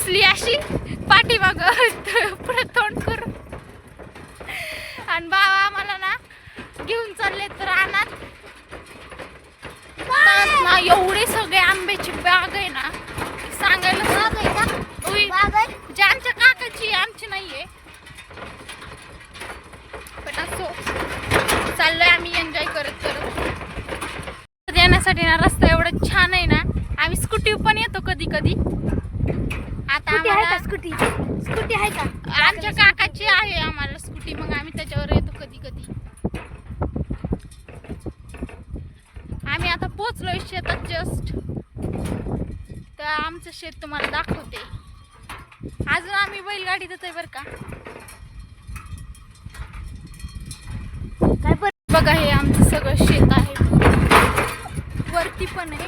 बसली अशी पाठीमाग पुढे तोंड करून आणि बाबा आम्हाला ना घेऊन चालले तर रानात ना एवढे सगळे आंब्याची बाग आहे ना सांगायला जे आमच्या काकाची आमची नाहीये पण असो चाललोय आम्ही एन्जॉय करत करत येण्यासाठी ना रस्ता एवढा छान आहे ना आम्ही स्कूटी पण येतो कधी कधी आता आम्हाला स्कूटी आहे का आमच्या काकाची आहे आम्हाला स्कूटी मग आम्ही त्याच्यावर येतो कधी कधी आम्ही आता पोहोचलोय शेतात जस्ट तर आमचं शेत तुम्हाला दाखवते अजून आम्ही बैलगाडी देतोय बरं का काय बघा हे आमचं सगळं शेत आहे वरती पण आहे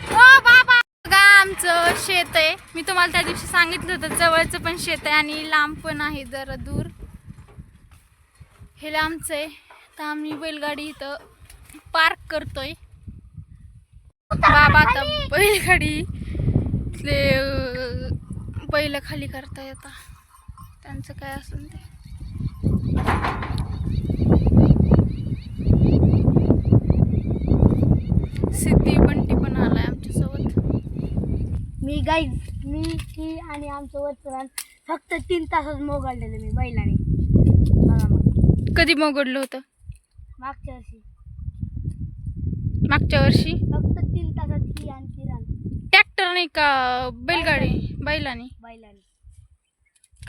ओ बाबा बघा आमचं शेत आहे मी तुम्हाला त्या दिवशी सांगितलं होतं जवळचं पण शेत आहे आणि लांब पण आहे जरा दूर हे आमचं आहे तर आम्ही बैलगाडी इथं पार्क करतोय बाबा आता बैलगाडी बैल खाली करताय आता त्यांचं काय असेल ते सिद्धी बंटी पण आलाय आमच्यासोबत मी आणि आमचं वचन फक्त 3 तासच मोगडलेलं मी बैलाने कधी मोगडलं होतं मागच्या वर्षी फक्त 3 तासात ही आणखी रान ट्रॅक्टर नाही का बैलगाडी बैलाने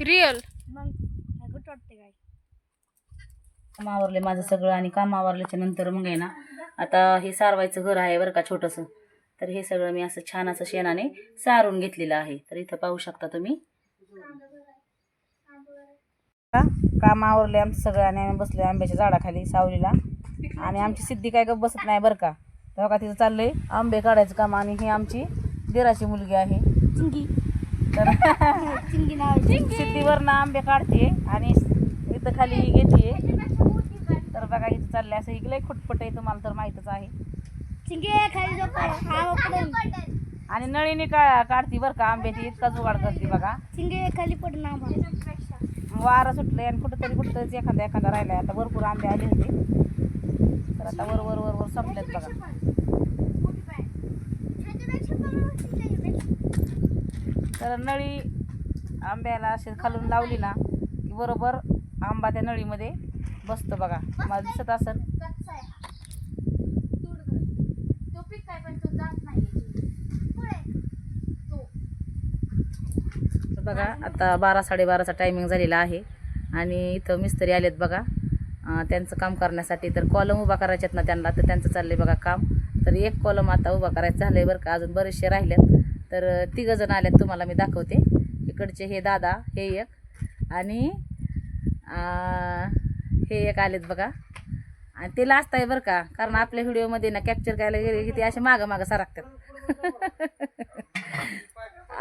रिअल मग कुठं वाटते काय काम आवरले माझं सगळं आणि काम आवरल्याच्या नंतर मग आहे ना आता हे सारवायचं घर आहे बरं का छोटंसं तर हे सगळं मी असं छान असं शेणाने सारून घेतलेलं आहे तर इथं पाहू शकता तुम्ही काम आवरले आमचं सगळं आणि आम्ही बसलोय आंब्याच्या झाडाखाली सावलीला आणि आमची सिद्धी काय गप बसत नाही बरं का तेव्हा का तिथं चाललंय आंबे काढायचं काम आणि ही आमची दिराची मुलगी आहे चिंगी तर चिंगी नाव सिद्धीवरनं आंबे काढते आणि इथं खाली घेते तर बघा इथं चाललंय असं इकडे खुटपट आहे तुम्हाला तर माहीतच आहे चिंगी खाली आणि नळीने काढती बरं का आंब्याची इतका जुगाड करते बघा चिंगी खाली पडणार वारं सुटलंय आणि कुठंतरी एखादा राहिलाय आता भरपूर आंबे आले होते तर आता वर संपलेत बघा तर नळी आंब्याला असे खालून लावली ना की बरोबर आंबा त्या नळीमध्ये बसतो बघा मला दिसत असेल बघा आता 12-12:30चा टायमिंग झालेला आहे आणि इथं मिस्त्री आलेत बघा त्यांचं काम करण्यासाठी तर कॉलम उभा करायच्यात ना त्यांना तर त्यांचं चाललंय बघा काम तर एक कॉलम आता उभा करायचं झालंय बरं का अजून बरेचसे राहिलेत तर 3 जण आलेत तुम्हाला मी दाखवते इकडचे हे दादा हे एक आणि हे एक आलेत बघा आणि ते लास्ट आहे बरं का कारण आपल्या व्हिडिओमध्ये ना कॅप्चर करायला गेले की ते असे मागं सरकतात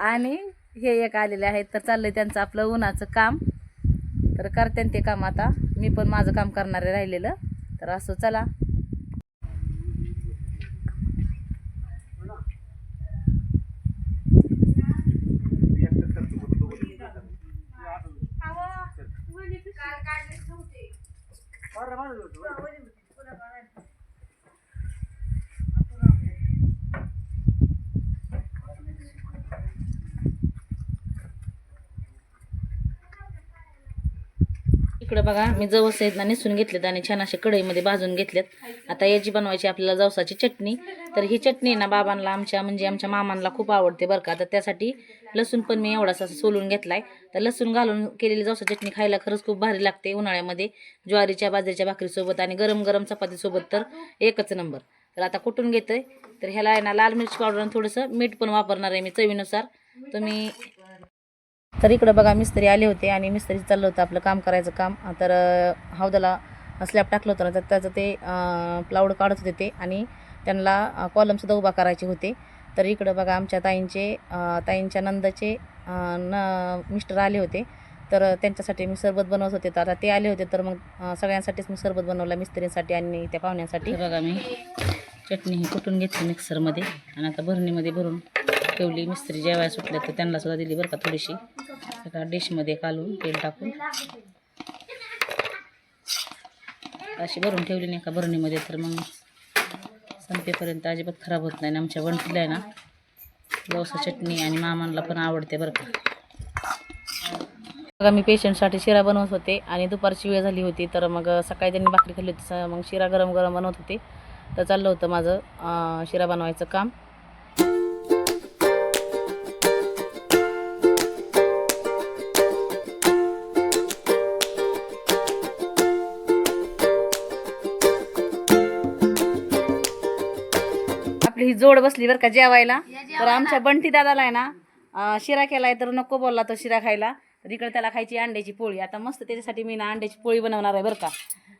आणि हे एक आलेले आहेत तर चाललंय त्यांचं आपलं उन्हाचं काम तर करते ते काम आता मी पण माझं काम करणारे राहिलेलं तर असं चला इकडे बघा मी जवस आहेत ना निसून घेतलेत आणि छान असे कढईमध्ये भाजून घेतलेत आता याची बनवायची आपल्याला जवसाची चटणी तर ही चटणी ना बाबांना आमच्या म्हणजे आमच्या मामांना खूप आवडते बरं का तर त्यासाठी लसूण पण मी एवढासा सोलून घेतलाय तर लसूण घालून केलेली जवसाची चटणी खायला खरंच खूप भारी लागते उन्हाळ्यामध्ये ज्वारीच्या बाजरीच्या भाकरीसोबत आणि गरम गरम चपातीसोबत तर एकच नंबर तर आता कुटून घेतोय तर ह्याला आहे ना लाल मिरची पावडर आणि थोडंसं मीठ पण वापरणार आहे मी चवीनुसार तुम्ही तर इकडं बघा मिस्त्री आले होते आणि मिस्त्री चाललं होतं आपलं काम करायचं काम तर हौदाला स्लॅब टाकलं होतं ना तर त्याचं ते प्लाऊड काढत होते ते आणि त्यांना कॉलमसुद्धा उभा करायचे होते तर इकडं बघा आमच्या ताईंच्या नंदाचे मिस्टर आले होते तर त्यांच्यासाठी मी सरबत बनवत होते तर आता ते आले होते तर मग सगळ्यांसाठीच मी सरबत बनवलं मिस्त्रींसाठी आणि त्या पाहुण्यांसाठी बघा मी चटणी ही कुटून घेतली मिक्सरमध्ये आणि आता भरणीमध्ये भरून ठेवली. मिस्त्री जेवायला सुटल्या तर त्यांना सुद्धा दिली बरं का थोडीशी एका डिशमध्ये काढून तेल टाकून अशी भरून ठेवली नाही एका भरणीमध्ये, तर मग संपेपर्यंत अजिबात खराब होत नाही. आमच्या वंटीला आहे ना जवसा चटणी आणि मामांना पण आवडते बरं का. बघा मी पेशंटसाठी शिरा बनवत होते आणि दुपारची वेळ झाली होती, तर मग सकाळी त्यांनी भाकरी खाल्ली होती, मग शिरा गरम गरम बनवत होते. तर चाललं होतं माझं शिरा बनवायचं काम. आपली ही जोड बसली बरं का जेवायला. तर आमच्या बंटी दादाला आहे ना शिरा केलाय तर नको बोलला तो शिरा खायला, तर इकडे त्याला खायची अंड्याची पोळी. आता मस्त त्याच्यासाठी मी ना अंड्याची पोळी बनवणार आहे बरं का.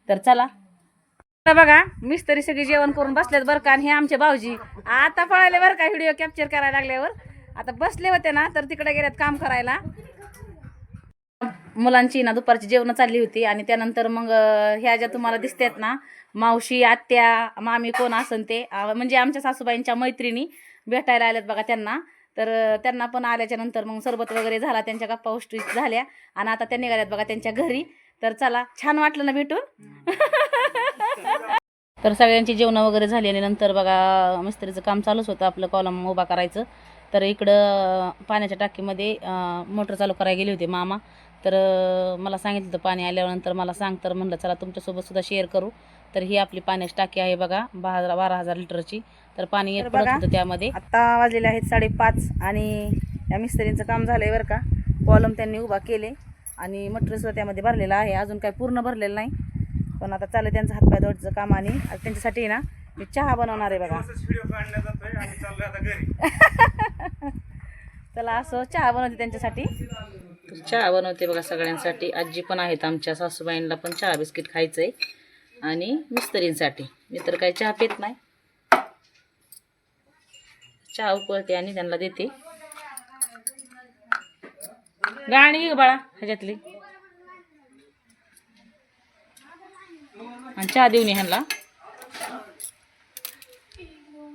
तर चला आता बघा मिस्त्री सगळी जेवण करून बसलेत बरं का. आणि हे आमचे भाऊजी आता पळाले बरं का व्हिडिओ कॅप्चर करायला लागल्यावर. आता बसले होते ना तर तिकडे गेलेत काम करायला. मुलांची ना दुपारची जेवण चालली होती आणि त्यानंतर मग ह्या ज्या तुम्हाला दिसतात ना मावशी आत्या मामी कोण असन ते म्हणजे आमच्या सासूबाईंच्या मैत्रिणी भेटायला आल्यात बघा त्यांना. तर त्यांना पण आल्याच्या नंतर मग सरबत वगैरे झाला, त्यांच्या गप्पा गोष्टी झाल्या आणि आता त्या निघाल्यात बघा त्यांच्या घरी. तर चला छान वाटलं ना भेटून. तर सगळ्यांची जेवणं वगैरे झाली आणि नंतर बघा मिस्त्रीचं काम चालूच होतं आपलं कॉलम उभा करायचं. तर इकडं पाण्याच्या टाकीमध्ये मोटर चालू करायला गेले होते मामा. तर मला सांगितलं होतं पाणी आल्यानंतर मला सांग, तर म्हणलं चला तुमच्यासोबत सुद्धा शेअर करू. तर ही आपली पाण्याची टाकी आहे बघा 12,000 लिटरची. तर पाणी येत पडत होतं त्यामध्ये. आत्ता वाजलेले आहेत 5:30 आणि या मिस्त्रींचं काम झालं आहे बरं का. कॉलम त्यांनी उभा केले आणि मटेरियल सुद्धा त्यामध्ये भरलेलं आहे, अजून काही पूर्ण भरलेलं नाही. पण आता चाललं त्यांचं हातपाय धुवायचं काम आणि त्यांच्यासाठी ना मी चहा बनवणार आहे बघा. चला असं चहा बनवते त्यांच्यासाठी. चहा बनवते बघा सगळ्यांसाठी. आजी पण आहेत आमच्या, सासूबाईंना पण चहा बिस्किट खायचंय आणि मिस्त्रींसाठी. मी तर काही चहा पित नाही, चहा उकळते आणि त्यांना देते. गाणी घे बाळा ह्याच्यातली आणि चहा देऊन ह्यांना.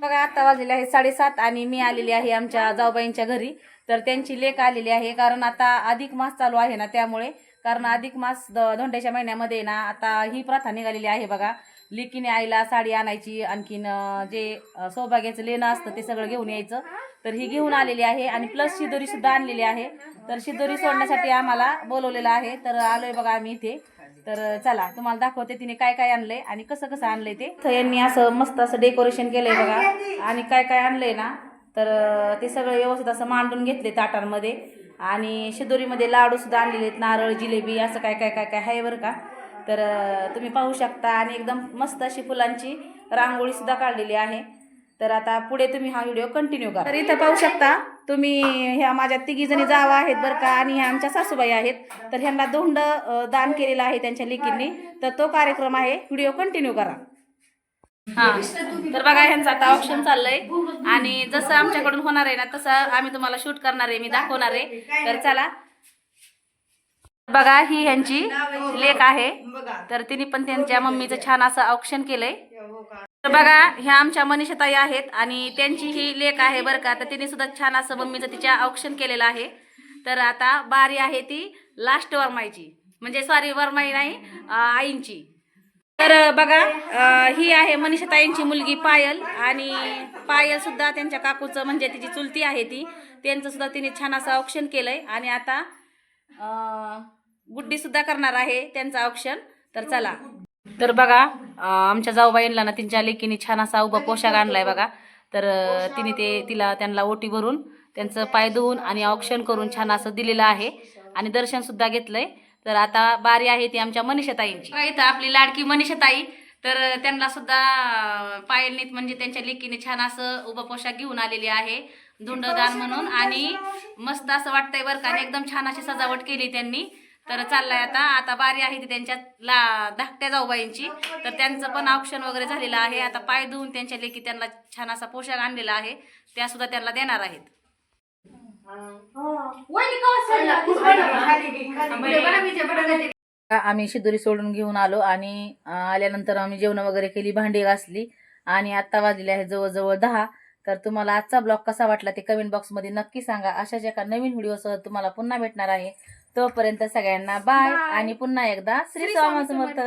बघा आता वाजलेले आहे 7:30 आणि मी आलेली आहे आमच्या जाऊबाईंच्या घरी. तर त्यांची लेक आलेली आहे, कारण आता अधिक मास चालू आहे ना त्यामुळे. कारण अधिक मास धोंड्याच्या महिन्यामध्ये ना आता ही प्रथा निघालेली आहे बघा. लेकीने आईला साडी आणायची, आणखीन जे सौभाग्याचं लेणं असतं ते सगळं घेऊन यायचं. तर ही घेऊन आलेली आहे आणि प्लस शिदोरी सुद्धा आणलेली आहे. तर शिदोरी सोडण्यासाठी आम्हाला बोलवलेलं आहे. तर आलोय बघा आम्ही इथे. तर चला तुम्हाला दाखवते तिने काय काय आणलंय आणि कसं कसं आणलंय ते. तर यांनी असं मस्त असं डेकोरेशन केलंय बघा आणि काय काय आणलंय ना तर ते सगळं व्यवस्थित असं मांडून घेतले ताटांमध्ये. आणि शिदोरीमध्ये लाडू सुद्धा आणलेले आहेत, नारळ जिलेबी असं काय काय काय काय आहे बरं का. तर तुम्ही पाहू शकता आणि एकदम मस्त अशी फुलांची रांगोळी सुद्धा काढलेली आहे. तर आता पुढे तुम्ही हा व्हिडिओ कंटिन्यू करा. तर इथं पाहू शकता तुम्ही ह्या माझ्या 3 जणी जावा आहेत बरं का आणि ह्या आमच्या सासूबाई आहेत. तर ह्यांना धोंड दान केलेलं आहे त्यांच्या लेकींनी. तर तो कार्यक्रम आहे, व्हिडिओ कंटिन्यू करा. हा तर बघा ह्यांचं आता ऑप्शन चाललंय आणि जसं आमच्याकडून होणार आहे ना तसं आम्ही तुम्हाला शूट करणार आहे, मी दाखवणार आहे. तर चला बघा ही ह्यांची लेक आहे. तर तिने पण त्यांच्या मम्मीचं छान असं ऑप्शन केलंय. तर बघा ह्या आमच्या मनीषाताई आहेत आणि त्यांची ही लेक आहे बरं का. तर तिने सुद्धा छान असं मम्मीचं तिच्या ऑप्शन केलेलं आहे. तर आता बारी आहे ती लास्ट वरमाईची, म्हणजे सॉरी वरमाई नाही आईंची. तर बघा ही आहे मनीषाताईंची मुलगी पायल आणि पायल सुद्धा त्यांच्या काकूचं म्हणजे तिची चुलती आहे ती, त्यांचं सुद्धा तिने छान असं ऑप्शन केलंय आणि आता गुड्डी सुद्धा करणार आहे त्यांचं ऑप्शन. तर चला तर बघा आमच्या जाऊबाईंना ना त्यांच्या लेकीने छान असा उभा पोशाख आणलाय बघा. तर तिने त्यांना ओटी भरून त्यांचं पाय धुवून आणि ऑप्शन करून छान असं दिलेलं आहे आणि दर्शन सुद्धा घेतलंय. तर आता बारी आहे ती आमच्या मनीषाताईंची. इथं आपली लाडकी मनीषाताई, तर त्यांना सुद्धा पायलनीत म्हणजे त्यांच्या लेकीने छान असं उभा पोशाख घेऊन आलेली आहे धुंडदान म्हणून आणि मस्त असं वाटतंय बरं का. एकदम छान अशी सजावट केली त्यांनी. तर चाललाय आता बारी आहे ती त्यांच्या धाकट्या जाऊबाईंची. तर त्यांचं पण ऑप्शन वगैरे झालेलं आहे. आता पाय धुवून त्यांच्या लेकी त्यांना छान असा पोशाख आणलेला आहे, त्या सुद्धा त्यांना देणार आहेत. आम्ही शिदोरी सोडून घेऊन आलो आणि आल्यानंतर आम्ही जेवण वगैरे केली, भांडी घासली आणि आता वाजले आहे जवळजवळ 10. तर तुम्हाला आजचा ब्लॉग कसा वाटला ते कमेंट बॉक्समध्ये नक्की सांगा. अशाच एका नवीन व्हिडिओसह तुम्हाला पुन्हा भेटणार आहे. तोपर्यंत सगळ्यांना बाय आणि पुन्हा एकदा श्री स्वामी समर्थ.